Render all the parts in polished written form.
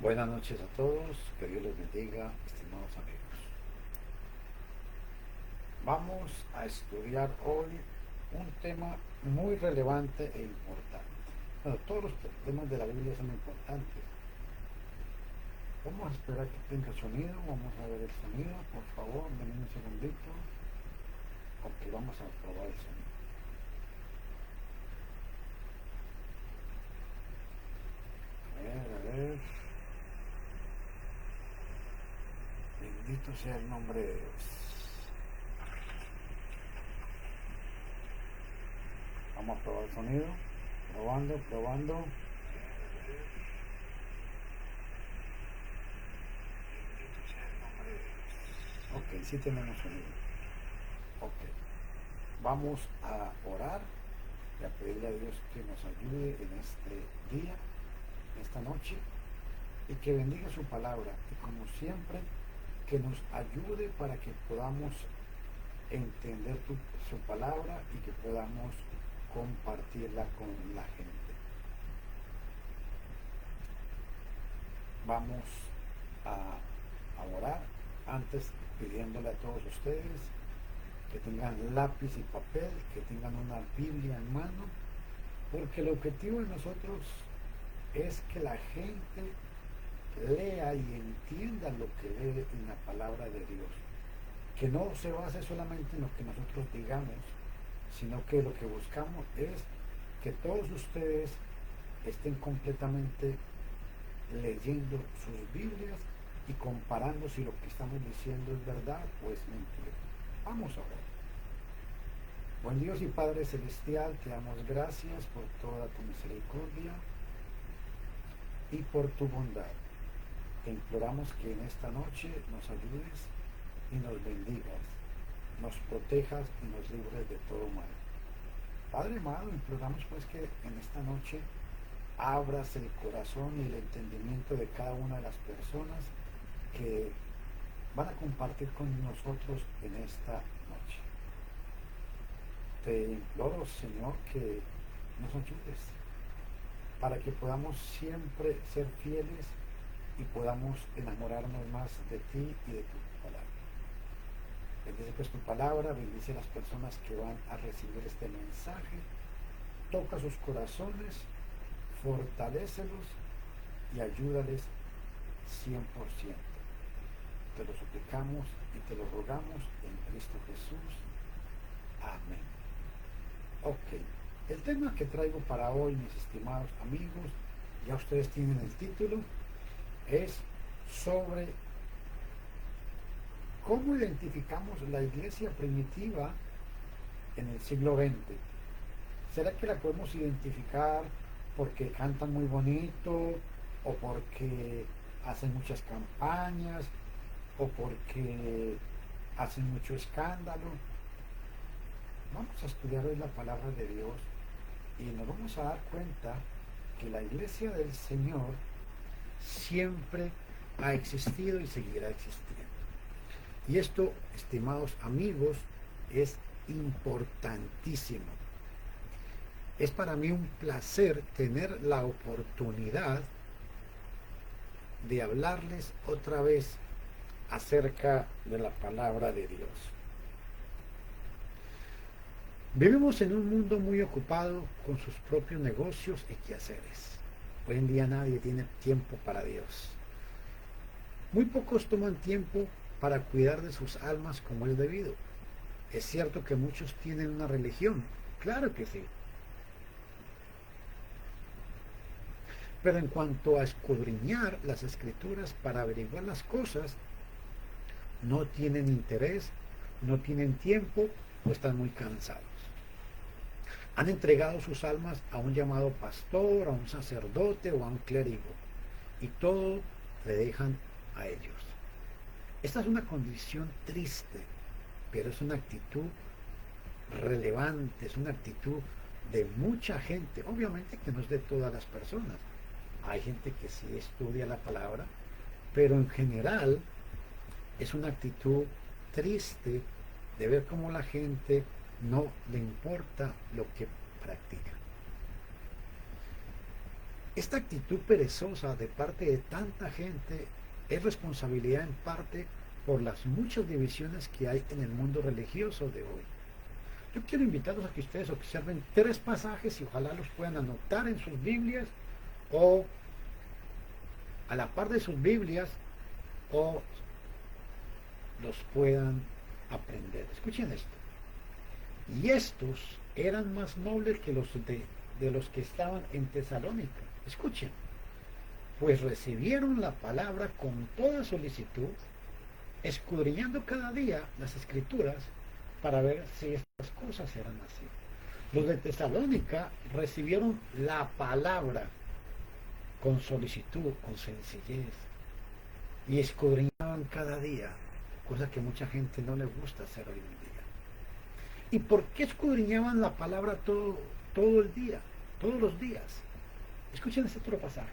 Buenas noches a todos, que Dios les bendiga, estimados amigos. Vamos a estudiar hoy un tema muy relevante e importante. Bueno, todos los temas de la Biblia son importantes. Vamos a esperar que tenga sonido, vamos a ver el sonido, por favor, denme un segundito. Ok, vamos a probar el sonido. A ver. Bendito sea el nombre de Dios. Vamos a probar el sonido. Probando. Ok, sí tenemos sonido. Ok, vamos a orar y a pedirle a Dios que nos ayude en este día, en esta noche, y que bendiga su palabra. Y como siempre, que nos ayude para que podamos entender su palabra y que podamos compartirla con la gente. Vamos a orar antes pidiéndole a todos ustedes que tengan lápiz y papel, que tengan una Biblia en mano, porque el objetivo de nosotros es que la gente lea y entienda lo que lee en la palabra de Dios, que no se base solamente en lo que nosotros digamos, sino que lo que buscamos es que todos ustedes estén completamente leyendo sus Biblias y comparando si lo que estamos diciendo es verdad o es mentira. Vamos a ver. Buen Dios y Padre Celestial, te damos gracias por toda tu misericordia y por tu bondad. Te imploramos que en esta noche nos ayudes y nos bendigas, nos protejas y nos libres de todo mal. Padre amado, imploramos pues que en esta noche abras el corazón y el entendimiento de cada una de las personas que van a compartir con nosotros en esta noche. Te imploro, Señor, que nos ayudes para que podamos siempre ser fieles y podamos enamorarnos más de ti y de tu palabra. Bendice pues tu palabra, bendice a las personas que van a recibir este mensaje, toca sus corazones, fortalécelos y ayúdales 100%. Te lo suplicamos y te lo rogamos en Cristo Jesús. Amén. Ok, el tema que traigo para hoy, mis estimados amigos, ya ustedes tienen el título, es sobre cómo identificamos la iglesia primitiva en el siglo XX. ¿Será que la podemos identificar porque cantan muy bonito o porque hacen muchas campañas o porque hacen mucho escándalo? Vamos a estudiar hoy la palabra de Dios y nos vamos a dar cuenta que la iglesia del Señor siempre ha existido y seguirá existiendo. Y esto, estimados amigos, es importantísimo. Es para mí un placer tener la oportunidad de hablarles otra vez acerca de la palabra de Dios. Vivimos en un mundo muy ocupado con sus propios negocios y quehaceres. Hoy en día nadie tiene tiempo para Dios. Muy pocos toman tiempo para cuidar de sus almas como es debido. Es cierto que muchos tienen una religión, claro que sí. Pero en cuanto a escudriñar las escrituras para averiguar las cosas, no tienen interés, no tienen tiempo o están muy cansados. Han entregado sus almas a un llamado pastor, a un sacerdote o a un clérigo, y todo le dejan a ellos. Esta es una condición triste, pero es una actitud relevante, es una actitud de mucha gente, obviamente que no es de todas las personas. Hay gente que sí estudia la palabra, pero en general es una actitud triste de ver cómo la gente no le importa lo que practica. Esta actitud perezosa de parte de tanta gente es responsabilidad en parte por las muchas divisiones que hay en el mundo religioso de hoy. Yo quiero invitarlos a que ustedes observen 3 pasajes y ojalá los puedan anotar en sus Biblias o a la par de sus Biblias o los puedan aprender. Escuchen esto. Y estos eran más nobles que los de los que estaban en Tesalónica. Escuchen. Pues recibieron la palabra con toda solicitud, escudriñando cada día las escrituras para ver si estas cosas eran así. Los de Tesalónica recibieron la palabra con solicitud, con sencillez, y escudriñaban cada día, cosa que mucha gente no le gusta hacer hoy en día. ¿Y por qué escudriñaban la palabra todo el día, todos los días? Escuchen este otro pasaje.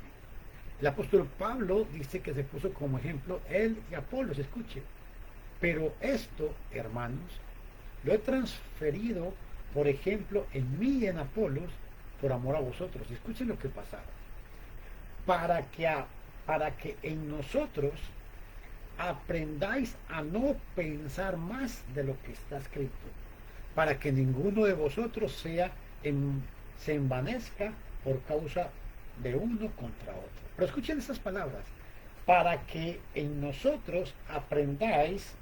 El apóstol Pablo dice que se puso como ejemplo él y Apolos, escuchen. Pero esto, hermanos, lo he transferido, por ejemplo, en mí y en Apolos, por amor a vosotros. Escuchen lo que pasaba. Para que en nosotros aprendáis a no pensar más de lo que está escrito, para que ninguno de vosotros se envanezca por causa de uno contra otro. Pero escuchen estas palabras, para que en nosotros aprendáis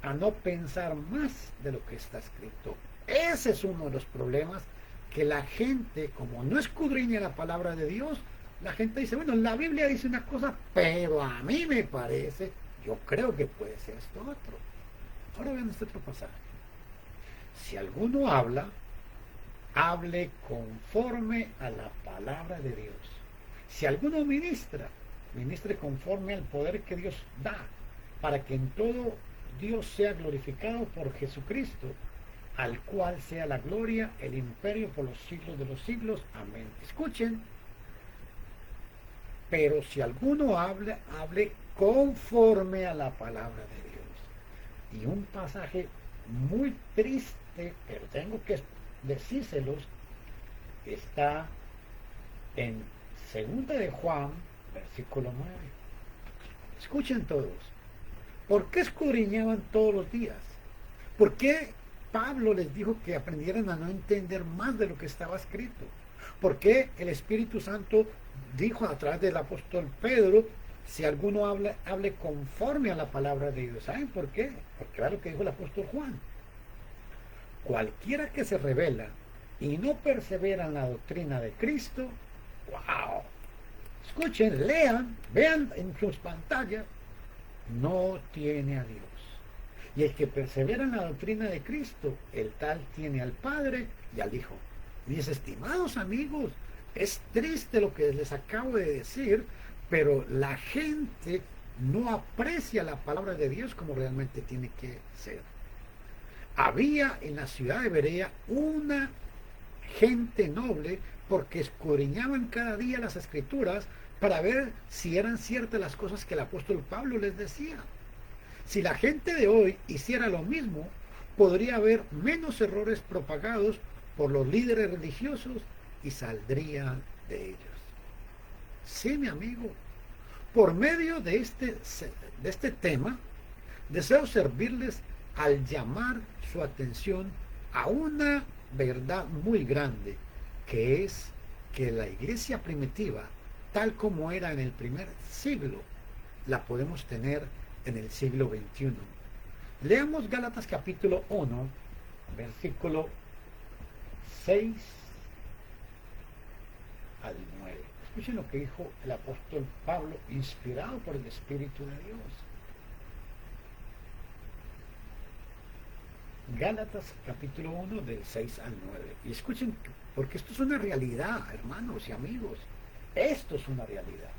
a no pensar más de lo que está escrito. Ese es uno de los problemas, que la gente, como no escudriña la palabra de Dios, la gente dice, bueno, la Biblia dice una cosa, pero a mí me parece, yo creo que puede ser esto otro. Ahora vean este otro pasaje. Si alguno habla, hable conforme a la palabra de Dios. Si alguno ministra, ministre conforme al poder que Dios da, para que en todo Dios sea glorificado por Jesucristo, al cual sea la gloria, el imperio por los siglos de los siglos. Amén. Escuchen. Pero si alguno hable conforme a la palabra de Dios. Y un pasaje muy triste, pero tengo que decírselos, está en 2 de Juan, versículo 9. Escuchen todos. ¿Por qué escudriñaban todos los días? ¿Por qué Pablo les dijo que aprendieran a no entender más de lo que estaba escrito? ¿Por qué el Espíritu Santo dijo a través del apóstol Pedro, si alguno hable conforme a la palabra de Dios? ¿Saben por qué? Porque era lo que dijo el apóstol Juan. Cualquiera que se revela y no persevera en la doctrina de Cristo, ¡wow! Escuchen, lean, vean en sus pantallas, no tiene a Dios. Y el que persevera en la doctrina de Cristo, el tal tiene al Padre y al Hijo. Mis estimados amigos, es triste lo que les acabo de decir, pero la gente no aprecia la palabra de Dios como realmente tiene que ser. Había en la ciudad de Berea una gente noble porque escudriñaban cada día las escrituras para ver si eran ciertas las cosas que el apóstol Pablo les decía. Si la gente de hoy hiciera lo mismo, podría haber menos errores propagados por los líderes religiosos y saldrían de ellos. Sí, mi amigo, por medio de este tema, deseo servirles al llamar su atención a una verdad muy grande, que es que la iglesia primitiva, tal como era en el primer siglo, la podemos tener en el siglo XXI. Leamos Gálatas capítulo 1, versículo 6 al 9. Escuchen lo que dijo el apóstol Pablo, inspirado por el Espíritu de Dios. Gálatas capítulo 1 del 6 al 9. Y escuchen, porque esto es una realidad, hermanos y amigos. Esto es una realidad.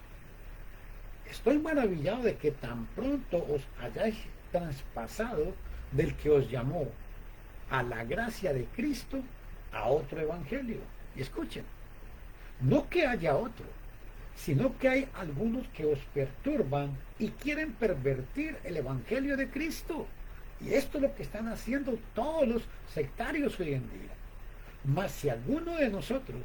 Estoy maravillado de que tan pronto os hayáis traspasado del que os llamó a la gracia de Cristo a otro evangelio. Y escuchen, no que haya otro, sino que hay algunos que os perturban y quieren pervertir el evangelio de Cristo. Y esto es lo que están haciendo todos los sectarios hoy en día. Mas si alguno de nosotros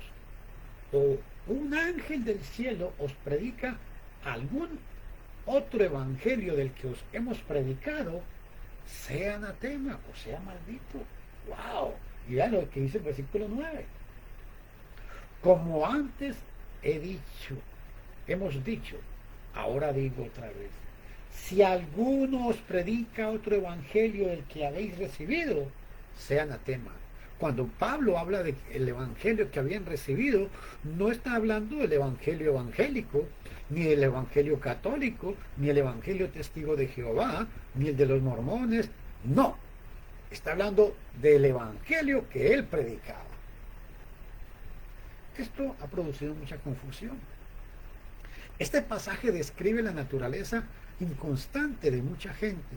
o un ángel del cielo os predica algún otro evangelio del que os hemos predicado, sea anatema o sea maldito. ¡Wow! Y vean lo que dice el versículo 9. Como antes hemos dicho, ahora digo otra vez, si alguno os predica otro evangelio del que habéis recibido, sea anatema. Cuando Pablo habla del evangelio que habían recibido, no está hablando del evangelio evangélico, ni del evangelio católico, ni el evangelio testigo de Jehová, ni el de los mormones. No, está hablando del evangelio que él predicaba. Esto ha producido mucha confusión. Este pasaje describe la naturaleza inconstante de mucha gente,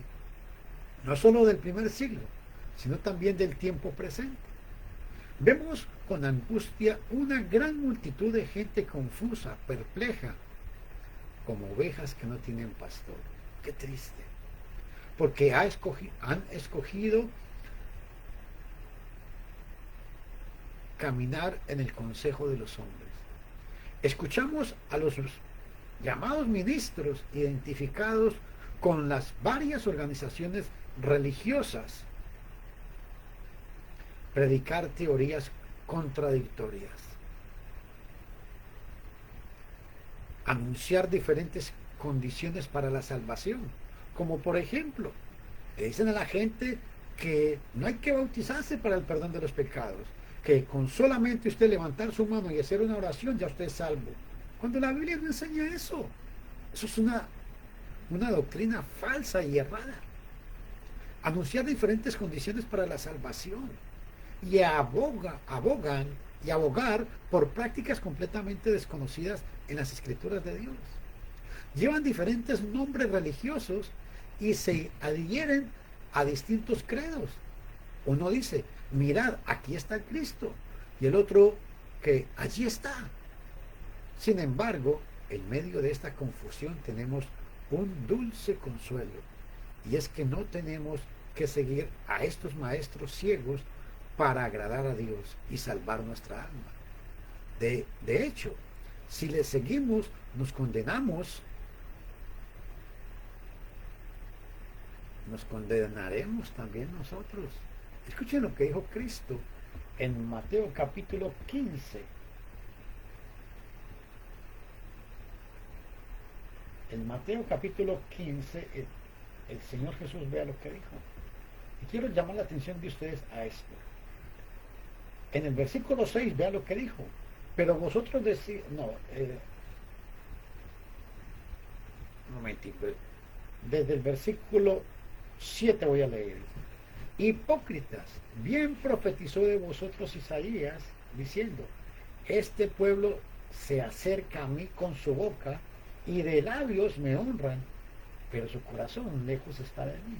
no solo del primer siglo, sino también del tiempo presente. Vemos con angustia una gran multitud de gente confusa, perpleja, como ovejas que no tienen pastor. Qué triste, porque han escogido caminar en el consejo de los hombres. Escuchamos a los llamados ministros identificados con las varias organizaciones religiosas predicar teorías contradictorias, anunciar diferentes condiciones para la salvación, como por ejemplo, le dicen a la gente que no hay que bautizarse para el perdón de los pecados, que con solamente usted levantar su mano y hacer una oración ya usted es salvo, cuando la Biblia no enseña eso. Eso es una doctrina falsa y errada. Anunciar diferentes condiciones para la salvación y abogar por prácticas completamente desconocidas en las escrituras de Dios. Llevan diferentes nombres religiosos y se adhieren a distintos credos. Uno dice, mirad, aquí está Cristo, y el otro que allí está. Sin embargo, en medio de esta confusión tenemos un dulce consuelo, y es que no tenemos que seguir a estos maestros ciegos para agradar a Dios y salvar nuestra alma. De hecho, si les seguimos, nos condenaremos también nosotros. Escuchen lo que dijo Cristo en Mateo capítulo 15. En Mateo capítulo 15, el Señor Jesús, vea lo que dijo. Y quiero llamar la atención de ustedes a esto. En el versículo 6, vea lo que dijo. Pero vosotros decís, un momentito. Desde el versículo 7 voy a leer. Hipócritas, bien profetizó de vosotros Isaías, diciendo, este pueblo se acerca a mí con su boca, y de labios me honran, pero su corazón lejos está de mí.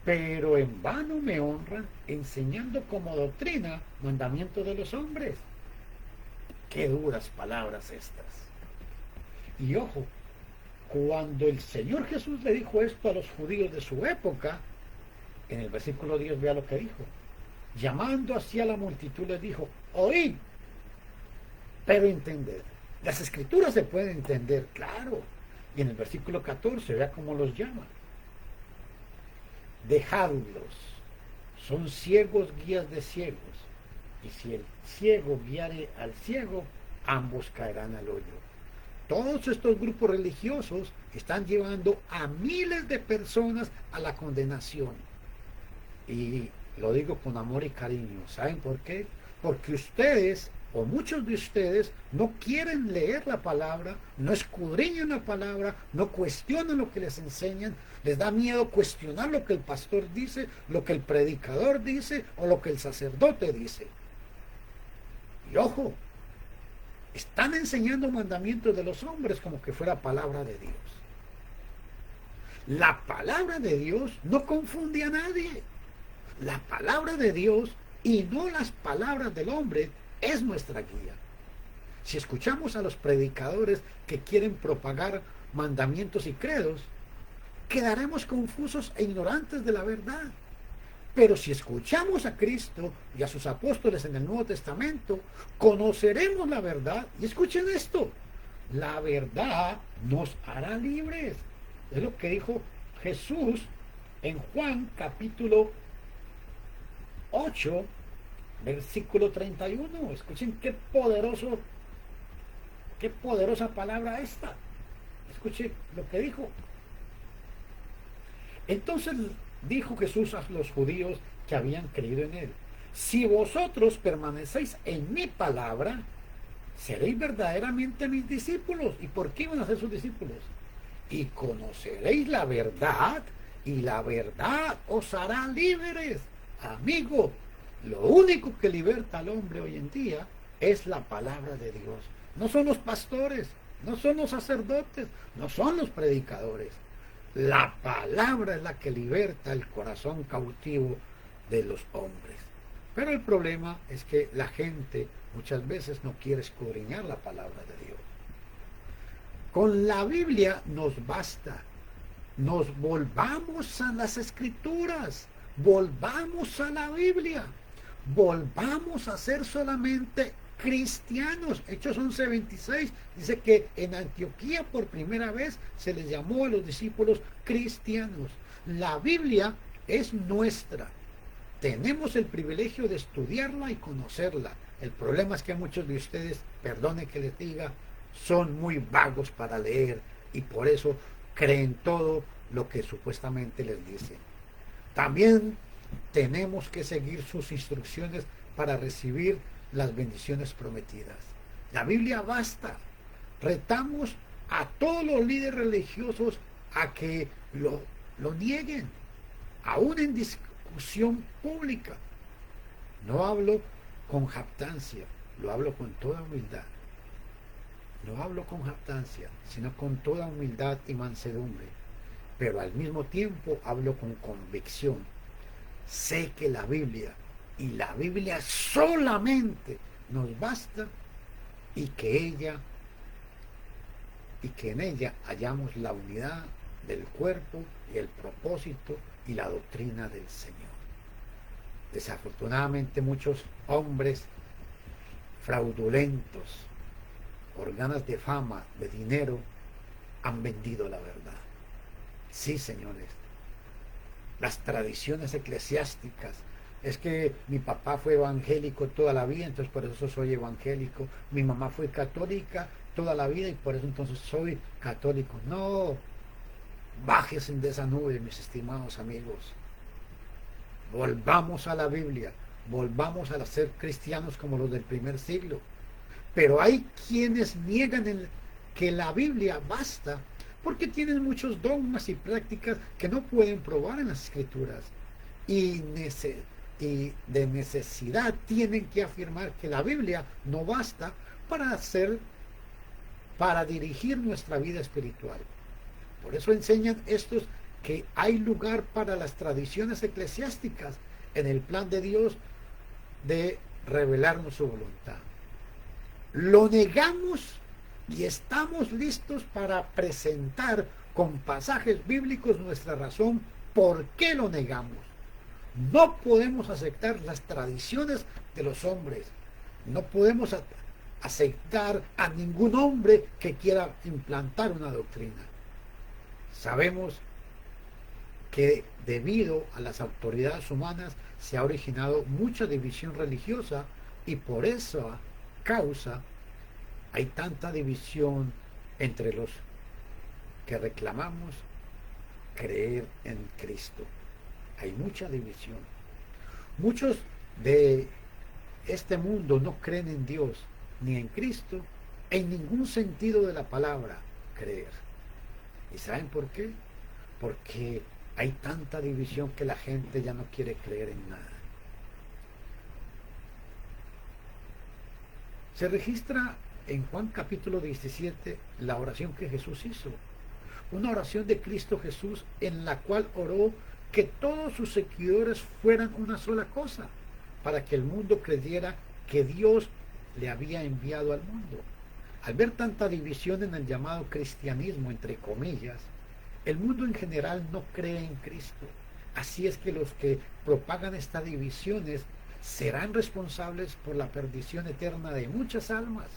Pero en vano me honran, enseñando como doctrina mandamientos de los hombres. Qué duras palabras estas. Y ojo, cuando el Señor Jesús le dijo esto a los judíos de su época, en el versículo 10 vea lo que dijo. Llamando hacia la multitud les dijo, oíd, pero entended. Las escrituras se pueden entender, claro. Y en el versículo 14, vea cómo los llama. Dejadlos, son ciegos guías de ciegos, y si el ciego guiare al ciego, ambos caerán al hoyo. Todos estos grupos religiosos están llevando a miles de personas a la condenación. Y lo digo con amor y cariño. ¿Saben por qué? Porque ustedes, o muchos de ustedes, no quieren leer la palabra, no escudriñan la palabra, no cuestionan lo que les enseñan, les da miedo cuestionar lo que el pastor dice, lo que el predicador dice o lo que el sacerdote dice. Y ojo, están enseñando mandamientos de los hombres como que fuera palabra de Dios. La palabra de Dios no confunde a nadie. La palabra de Dios y no las palabras del hombre es nuestra guía. Si escuchamos a los predicadores que quieren propagar mandamientos y credos, quedaremos confusos e ignorantes de la verdad. Pero si escuchamos a Cristo y a sus apóstoles en el Nuevo Testamento, conoceremos la verdad. Y escuchen esto, la verdad nos hará libres. Es lo que dijo Jesús en Juan capítulo 8, versículo 31. Escuchen qué poderosa palabra esta. Escuchen lo que dijo. Entonces dijo Jesús a los judíos que habían creído en él: si vosotros permanecéis en mi palabra, seréis verdaderamente mis discípulos. ¿Y por qué iban a ser sus discípulos? Y conoceréis la verdad, y la verdad os hará libres. Amigo, lo único que liberta al hombre hoy en día es la palabra de Dios. No son los pastores, no son los sacerdotes, no son los predicadores. La palabra es la que liberta el corazón cautivo de los hombres. Pero el problema es que la gente muchas veces no quiere escudriñar la palabra de Dios. Con la Biblia nos basta. Nos volvamos a las Escrituras, volvamos a la Biblia, volvamos a ser solamente cristianos. Hechos 11:26 dice que en Antioquía por primera vez se les llamó a los discípulos cristianos. La Biblia es nuestra. Tenemos el privilegio de estudiarla y conocerla. El problema es que muchos de ustedes, perdone que les diga, son muy vagos para leer y por eso creen todo lo que supuestamente les dicen. También tenemos que seguir sus instrucciones para recibir las bendiciones prometidas. La Biblia basta. Retamos a todos los líderes religiosos a que lo nieguen, aún en discusión pública. No hablo con jactancia, lo hablo con toda humildad. No hablo con jactancia, sino con toda humildad y mansedumbre. Pero al mismo tiempo hablo con convicción. Sé que la Biblia, y la Biblia solamente, nos basta, y que en ella hallamos la unidad del cuerpo y el propósito y la doctrina del Señor. Desafortunadamente muchos hombres fraudulentos, por ganas de fama, de dinero, han vendido la verdad. Sí, señores. Las tradiciones eclesiásticas. Es que mi papá fue evangélico toda la vida, entonces por eso soy evangélico. Mi mamá fue católica toda la vida y por eso entonces soy católico. No, bájense de esa nube, mis estimados amigos. Volvamos a la Biblia, volvamos a ser cristianos como los del primer siglo. Pero hay quienes niegan que la Biblia basta porque tienen muchos dogmas y prácticas que no pueden probar en las Escrituras. Y de necesidad tienen que afirmar que la Biblia no basta para dirigir nuestra vida espiritual. Por eso enseñan estos que hay lugar para las tradiciones eclesiásticas en el plan de Dios de revelarnos su voluntad. Lo negamos y estamos listos para presentar con pasajes bíblicos nuestra razón por qué lo negamos. No podemos aceptar las tradiciones de los hombres. No podemos aceptar a ningún hombre que quiera implantar una doctrina. Sabemos que debido a las autoridades humanas se ha originado mucha división religiosa y por esa causa hay tanta división entre los que reclamamos creer en Cristo. Hay mucha división. Muchos de este mundo no creen en Dios ni en Cristo en ningún sentido de la palabra creer. ¿Y saben por qué? Porque hay tanta división que la gente ya no quiere creer en nada. Se registra en Juan capítulo 17 la oración que Jesús hizo. Una oración de Cristo Jesús en la cual oró que todos sus seguidores fueran una sola cosa, para que el mundo creyera que Dios le había enviado al mundo. Al ver tanta división en el llamado cristianismo, entre comillas, el mundo en general no cree en Cristo. Así es que los que propagan estas divisiones serán responsables por la perdición eterna de muchas almas.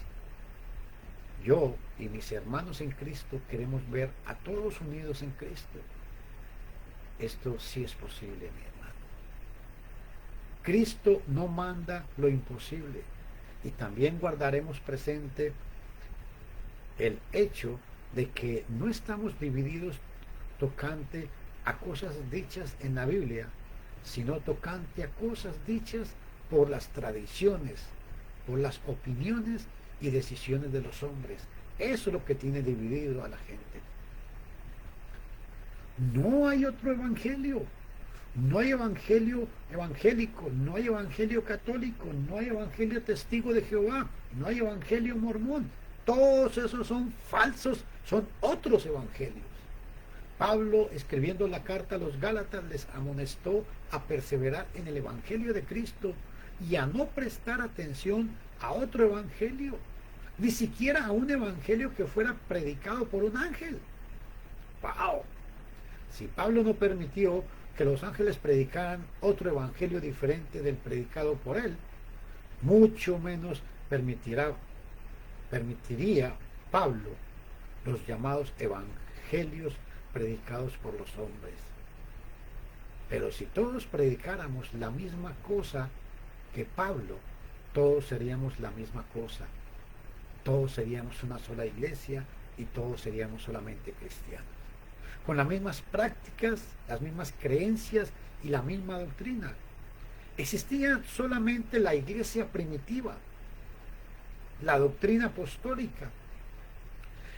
Yo y mis hermanos en Cristo queremos ver a todos unidos en Cristo. Esto sí es posible, mi hermano. Cristo no manda lo imposible. Y también guardaremos presente el hecho de que no estamos divididos tocante a cosas dichas en la Biblia, sino tocante a cosas dichas por las tradiciones, por las opiniones y decisiones de los hombres. Eso es lo que tiene dividido a la gente. No hay otro evangelio. No hay evangelio evangélico, no hay evangelio católico, no hay evangelio testigo de Jehová, no hay evangelio mormón. Todos esos son falsos, son otros evangelios. Pablo, escribiendo la carta a los Gálatas, les amonestó a perseverar en el evangelio de Cristo y a no prestar atención a otro evangelio, ni siquiera a un evangelio que fuera predicado por un ángel. ¡Wow! Si Pablo no permitió que los ángeles predicaran otro evangelio diferente del predicado por él, mucho menos permitiría Pablo los llamados evangelios predicados por los hombres. Pero si todos predicáramos la misma cosa que Pablo, todos seríamos la misma cosa. Todos seríamos una sola iglesia y todos seríamos solamente cristianos, con las mismas prácticas, las mismas creencias y la misma doctrina. Existía solamente la iglesia primitiva, la doctrina apostólica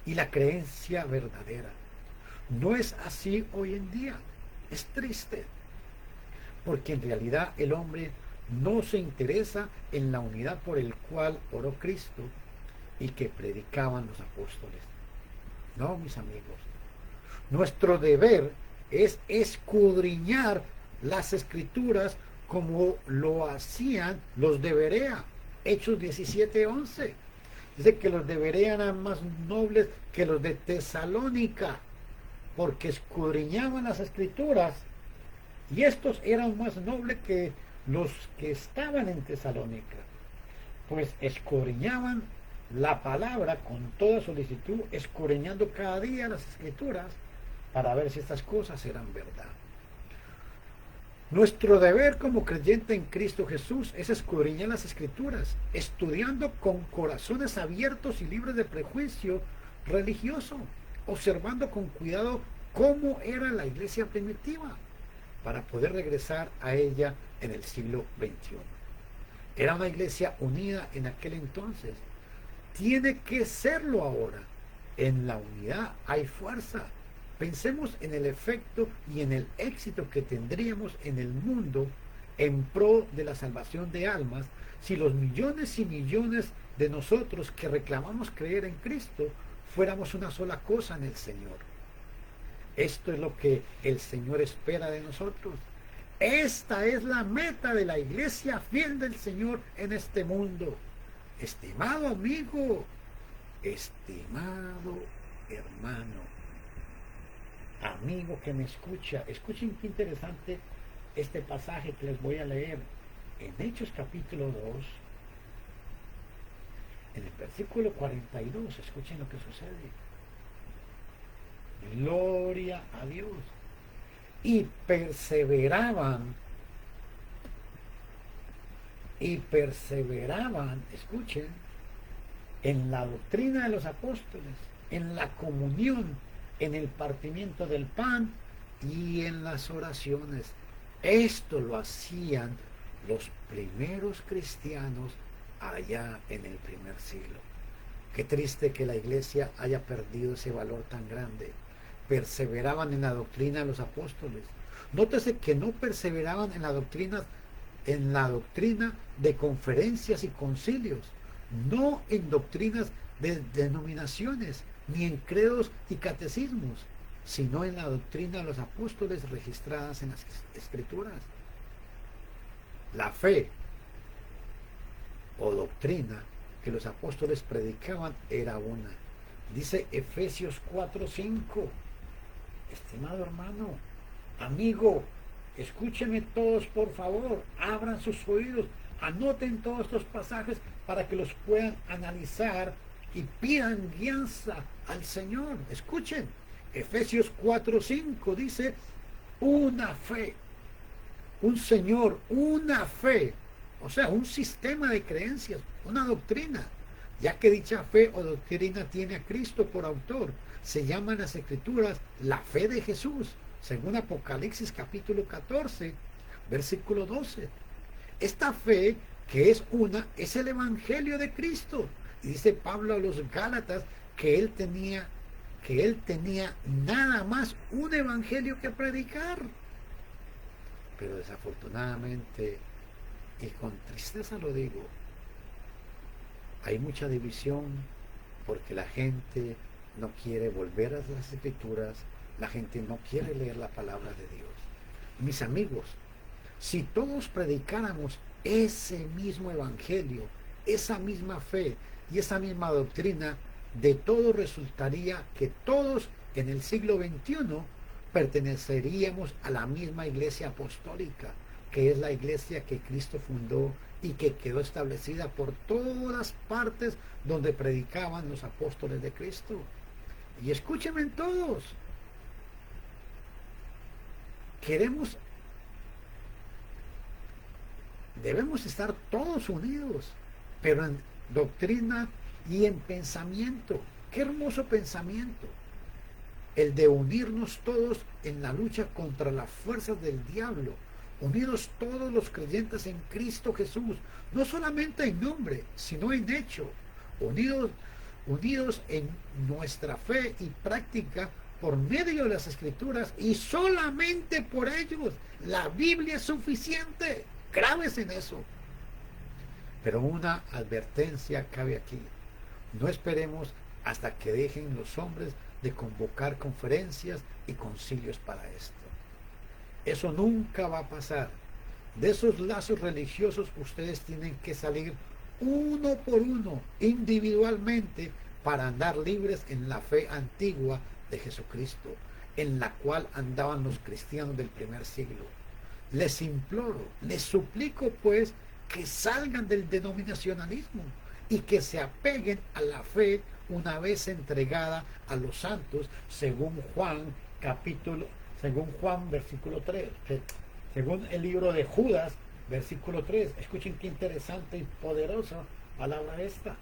y la creencia verdadera. No es así hoy en día. Es triste, porque en realidad el hombre no se interesa en la unidad por el cual oró Cristo y que predicaban los apóstoles. No, mis amigos. Nuestro deber es escudriñar las escrituras como lo hacían los de Berea. Hechos 17:11. Dice que los de Berea eran más nobles que los de Tesalónica, porque escudriñaban las escrituras, y estos eran más nobles que los que estaban en Tesalónica, pues escudriñaban la palabra con toda solicitud, escudriñando cada día las escrituras para ver si estas cosas eran verdad. Nuestro deber como creyente en Cristo Jesús es escudriñar las escrituras, estudiando con corazones abiertos y libres de prejuicio religioso, observando con cuidado cómo era la iglesia primitiva, para poder regresar a ella en el siglo XXI. Era una iglesia unida en aquel entonces. Tiene que serlo ahora. En la unidad hay fuerza. Pensemos en el efecto y en el éxito que tendríamos en el mundo en pro de la salvación de almas si los millones y millones de nosotros que reclamamos creer en Cristo fuéramos una sola cosa en el Señor. Esto es lo que el Señor espera de nosotros. Esta es la meta de la iglesia fiel del Señor en este mundo. Estimado amigo, estimado hermano, amigo que me escucha, escuchen qué interesante este pasaje que les voy a leer en Hechos capítulo 2, en el versículo 42. Escuchen lo que sucede. Gloria a Dios. Y perseveraban, escuchen, en la doctrina de los apóstoles, en la comunión, en el partimiento del pan y en las oraciones. Esto lo hacían los primeros cristianos allá en el primer siglo. Qué triste que la iglesia haya perdido ese valor tan grande. Perseveraban en la doctrina de los apóstoles. Nótese que no perseveraban en la doctrina de conferencias y concilios, no en doctrinas de denominaciones, ni en credos y catecismos, sino en la doctrina de los apóstoles registradas en las escrituras. La fe o doctrina que los apóstoles predicaban era una. Dice Efesios 4:5. Estimado hermano, amigo, Escúchenme todos, por favor, abran sus oídos, anoten todos estos pasajes para que los puedan analizar y pidan guianza al Señor. Escuchen, Efesios 4:5 dice, una fe, un Señor, una fe, o sea, un sistema de creencias, una doctrina, ya que dicha fe o doctrina tiene a Cristo por autor. Se llama en las Escrituras la fe de Jesús, según Apocalipsis capítulo 14, versículo 12. Esta fe que es el Evangelio de Cristo. Y dice Pablo a los Gálatas que él tenía nada más un evangelio que predicar. Pero desafortunadamente, y con tristeza lo digo, hay mucha división porque la gente no quiere volver a las Escrituras, la gente no quiere leer la palabra de Dios. Mis amigos, si todos predicáramos ese mismo evangelio, esa misma fe y esa misma doctrina, de todo resultaría que todos en el siglo XXI perteneceríamos a la misma iglesia apostólica, que es la iglesia que Cristo fundó y que quedó establecida por todas partes donde predicaban los apóstoles de Cristo. Y escúchenme todos, debemos estar todos unidos, pero en doctrina y en pensamiento. Qué hermoso pensamiento el de unirnos todos en la lucha contra las fuerzas del diablo, unidos todos los creyentes en Cristo Jesús, no solamente en nombre, sino en hecho, unidos en nuestra fe y práctica por medio de las Escrituras, y solamente por ellos. La Biblia es suficiente. Graves en eso. Pero una advertencia cabe aquí. No esperemos hasta que dejen los hombres de convocar conferencias y concilios para esto. Eso nunca va a pasar. De esos lazos religiosos ustedes tienen que salir uno por uno, individualmente, para andar libres en la fe antigua de Jesucristo, en la cual andaban los cristianos del primer siglo. Les imploro, les suplico pues que salgan del denominacionalismo y que se apeguen a la fe una vez entregada a los santos, según Juan versículo 3, según el libro de Judas, versículo 3. Escuchen qué interesante y poderosa palabra esta.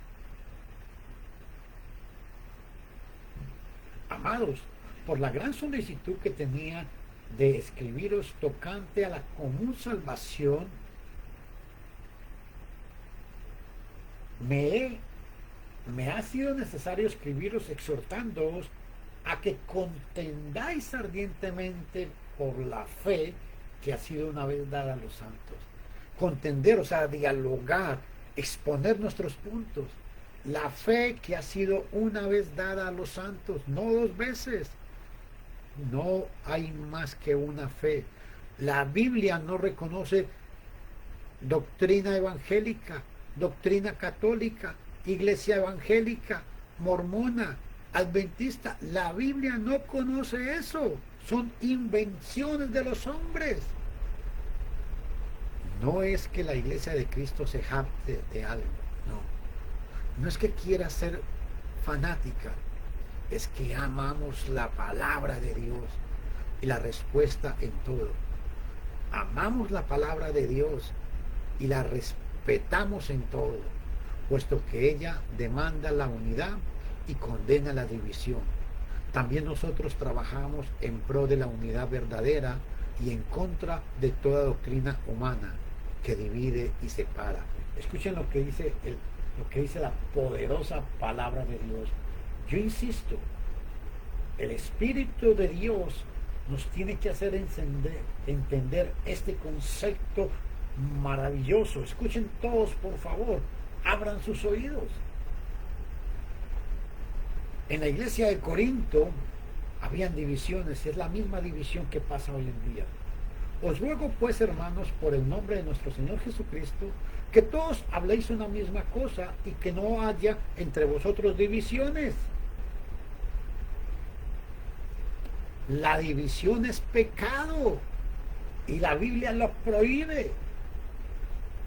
Amados, por la gran solicitud que tenía de escribiros tocante a la común salvación, me ha sido necesario escribiros exhortándoos a que contendáis ardientemente por la fe que ha sido una vez dada a los santos. Contender, o sea, dialogar, exponer nuestros puntos. La fe que ha sido una vez dada a los santos, no dos veces. No hay más que una fe. La Biblia no reconoce doctrina evangélica, doctrina católica, iglesia evangélica, mormona, adventista. La Biblia no conoce eso. Son invenciones de los hombres. No es que la iglesia de Cristo se jacte de algo, no. No es que quiera ser fanática, es que amamos la palabra de Dios y la respuesta en todo. Amamos la palabra de Dios y la respetamos en todo, puesto que ella demanda la unidad y condena la división. También nosotros trabajamos en pro de la unidad verdadera y en contra de toda doctrina humana que divide y separa. Escuchen lo que dice la poderosa palabra de Dios. Yo insisto, el Espíritu de Dios nos tiene que hacer entender este concepto maravilloso. Escuchen todos, por favor, abran sus oídos. En la iglesia de Corinto habían divisiones, y es la misma división que pasa hoy en día. Os ruego pues, hermanos, por el nombre de nuestro Señor Jesucristo, que todos habléis una misma cosa y que no haya entre vosotros divisiones. La división es pecado. Y la Biblia lo prohíbe.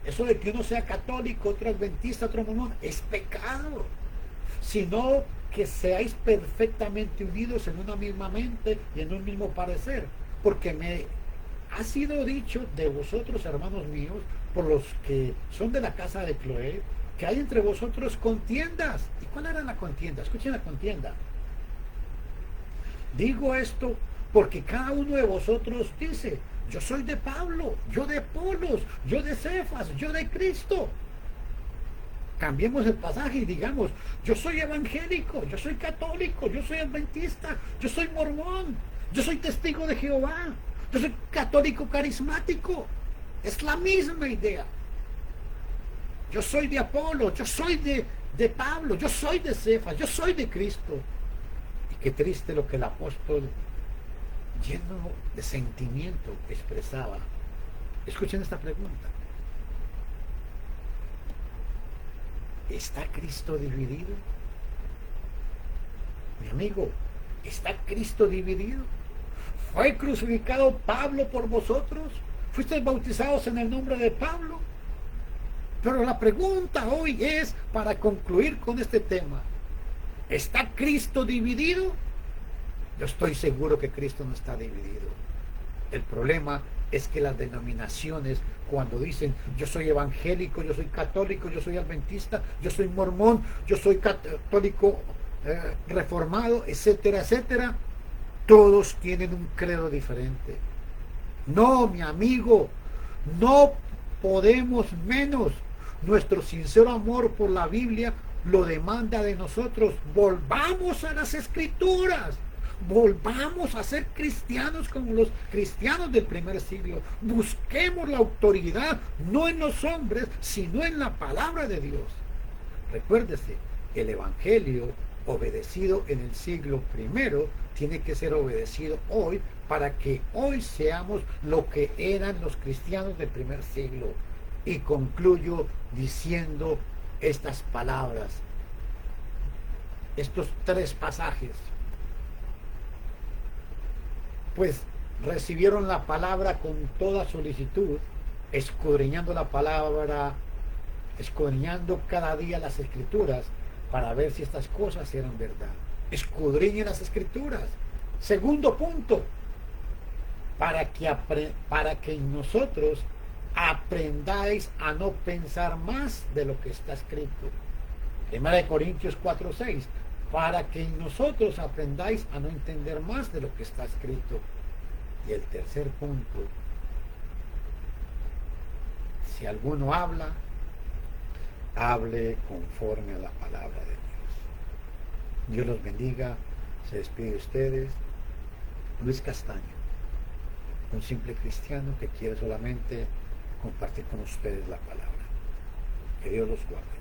Eso de que uno sea católico, otro adventista, otro mormón, es pecado. Sino que seáis perfectamente unidos en una misma mente y en un mismo parecer. Porque me ha sido dicho de vosotros, hermanos míos, por los que son de la casa de Cloé, que hay entre vosotros contiendas. ¿Y cuál era la contienda? Escuchen la contienda. Digo esto porque cada uno de vosotros dice: yo soy de Pablo, yo de Apolos, yo de Cefas, yo de Cristo. Cambiemos el pasaje y digamos: yo soy evangélico, yo soy católico, yo soy adventista, yo soy mormón, yo soy testigo de Jehová, yo soy católico carismático. Es la misma idea. Yo soy de Apolo, yo soy de Pablo, yo soy de Cefas, yo soy de Cristo. Y qué triste lo que el apóstol, lleno de sentimiento, expresaba. Escuchen esta pregunta: ¿está Cristo dividido? Mi amigo, ¿está Cristo dividido? ¿Fue crucificado Pablo por vosotros? ¿Fuisteis bautizados en el nombre de Pablo? Pero la pregunta hoy es, para concluir con este tema: ¿está Cristo dividido? Yo estoy seguro que Cristo no está dividido. El problema es que las denominaciones, cuando dicen: yo soy evangélico, yo soy católico, yo soy adventista, yo soy mormón, yo soy católico reformado, etcétera, etcétera, todos tienen un credo diferente. No, mi amigo, no podemos menos. Nuestro sincero amor por la Biblia lo demanda de nosotros. Volvamos a las Escrituras. Volvamos a ser cristianos como los cristianos del primer siglo. Busquemos la autoridad no en los hombres, sino en la palabra de Dios. Recuérdese, el evangelio obedecido en el siglo primero tiene que ser obedecido hoy, para que hoy seamos lo que eran los cristianos del primer siglo. Y concluyo diciendo estas palabras, estos 3 pasajes. Pues recibieron la palabra con toda solicitud, escudriñando la palabra, escudriñando cada día las Escrituras, para ver si estas cosas eran verdad. Escudriñen las Escrituras. Segundo punto, para que nosotros aprendáis a no pensar más de lo que está escrito. 1 Corintios 4:6, para que nosotros aprendáis a no entender más de lo que está escrito. Y el tercer punto: si alguno habla, hable conforme a la palabra de Dios. Dios los bendiga. Se despide de ustedes Luis Castaño, un simple cristiano que quiere solamente compartir con ustedes la palabra. Que Dios los guarde.